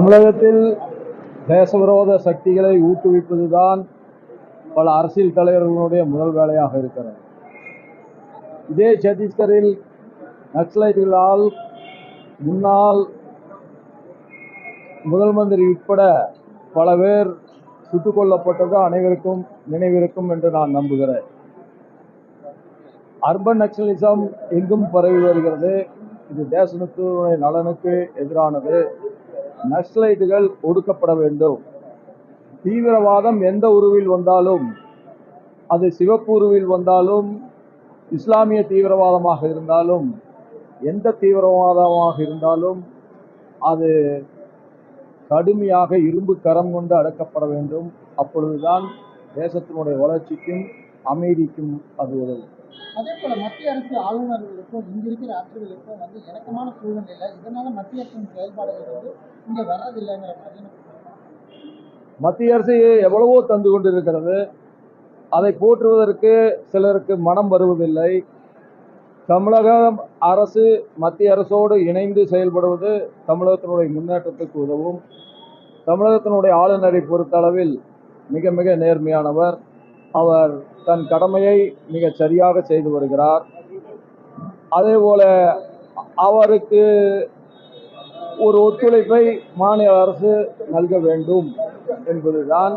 தமிழகத்தில் தேசவிரோத சக்திகளை ஊக்குவிப்பதுதான் பல அரசியல் தலைவர்களுடைய முதல் வேலையாக இருக்கிறது. இதே சத்தீஸ்கரில் நக்சலைட்டுகளால் முன்னாள் முதல் மந்திரி உட்பட பல பேர் சுட்டுக் கொல்லப்பட்டது அனைவருக்கும் நினைவிருக்கும் என்று நான் நம்புகிறேன். அர்பன் நக்சலிசம் எங்கும் பரவி வருகிறது. இது தேசத்தினுடைய நலனுக்கு எதிரானது. நக்சலைட்டுகள் ஒடுக்கப்பட வேண்டும். தீவிரவாதம் எந்த உருவில் வந்தாலும், அது சிவப்பு உருவில் வந்தாலும், இஸ்லாமிய தீவிரவாதமாக இருந்தாலும், எந்த தீவிரவாதமாக இருந்தாலும் அது கடுமையாக இரும்பு கரம் கொண்டு அடக்கப்பட வேண்டும். அப்பொழுதுதான் தேசத்தினுடைய வளர்ச்சிக்கும் அமைதிக்கும் அது உதவும். அதே போல மத்திய அரசு ஆளுநர்களுக்கும் இங்க இருக்கிற ஆட்சிகளுக்கும் இணக்கமான சூழ்நிலை இல்லை. இதனால மத்திய அரசின் செயல்பாடுகள் இங்க வர்றதில்லைங்கிற மாதிரி மத்திய அரசு எவ்வளவோ தந்து கொண்டிருக்கிறது. அதை போற்றுவதற்கு சிலருக்கு மனம் வருவதில்லை. தமிழக அரசு மத்திய அரசோடு இணைந்து செயல்படுவது தமிழகத்தினுடைய முன்னேற்றத்துக்கு உதவும். தமிழகத்தினுடைய ஆளுநரை பொறுத்தளவில் மிக மிக நேர்மையானவர். அவர் தன் கடமையை மிக சரியாக செய்து வருகிறார். அதே போல அவருக்கு ஒரு ஒத்துழைப்பை மாநில அரசு நல்க வேண்டும் என்பதுதான்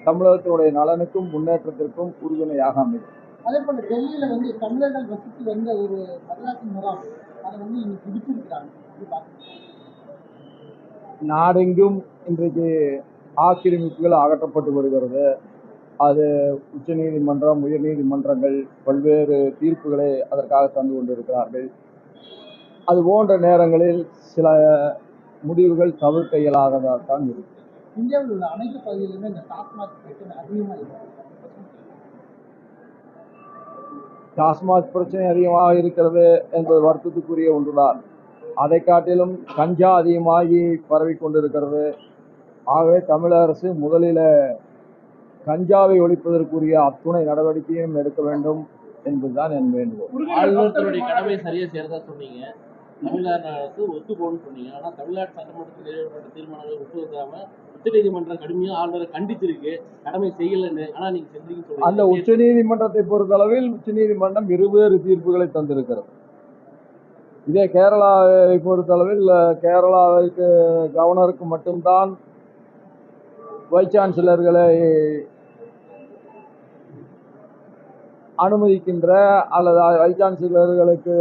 தமிழகத்தினுடைய நலனுக்கும் முன்னேற்றத்திற்கும் உறுதுணையாக அமையும். அதே போல டெல்லியில தமிழர்கள் வசித்து வந்த ஒரு மதராசி முகாம் அதை இன்னைக்கு பிடிச்சிருக்கிறாங்க. நாடெங்கும் இன்றைக்கு ஆக்கிரமிப்புகள் அகற்றப்பட்டு வருகிறது. அது உச்ச நீதிமன்றம், உயர் நீதிமன்றங்கள் பல்வேறு தீர்ப்புகளை அதற்காக தந்து கொண்டிருக்கிறார்கள். அது போன்ற நேரங்களில் சில முடிவுகள் தவிர்க்க இயலாததான் இருக்கு. இந்தியாவில் உள்ள அனைத்து பகுதிகளிலுமே இந்த டாஸ்மாக் பிரச்சனை அதிகமாக இருக்கு. டாஸ்மாக் பிரச்சனை அதிகமாக இருக்கிறது என்பது வருத்தத்துக்குரிய ஒன்றுதான். அதை காட்டிலும் கஞ்சா அதிகமாகி பரவி கொண்டிருக்கிறது. ஆகவே தமிழக அரசு முதலில் கஞ்சாவை ஒழிப்பதற்குரிய அத்துணை நடவடிக்கையும் எடுக்க வேண்டும் என்பதுதான் என் வேண்டுகோள். ஆளுநர்களுடைய கடமை சரியா செய்யறதா சொன்னீங்க. தமிழ்நாடு அரசு ஒத்துக்கோன்னு சொன்னீங்க. ஆனா தமிழ்நாடு சட்டமன்றத்தில் நிறைவேற்றப்பட்ட தீர்மானங்களை ஒப்புக்காம உச்சநீதிமன்றம் கடுமையாக ஆளுநரை கண்டித்திருக்கு, கடமை செய்யலன்னு. ஆனா நீங்க செஞ்சீங்கன்னு அந்த உச்சநீதிமன்றத்தை பொறுத்தளவில் உச்சநீதிமன்றம் இருவேறு தீர்ப்புகளை தந்திருக்கிறது. இதே கேரளாவை பொறுத்தளவில் கேரளாவுக்கு கவர்னருக்கு மட்டும்தான் வைஸ் சான்சலர்களை அனுமதிக்கின்ற அல்லது வைஸ் சான்சலர்களுக்கு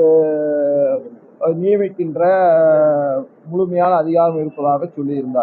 நியமிக்கின்ற முழுமையான அதிகாரம் இருப்பதாக சொல்லியிருந்தார்.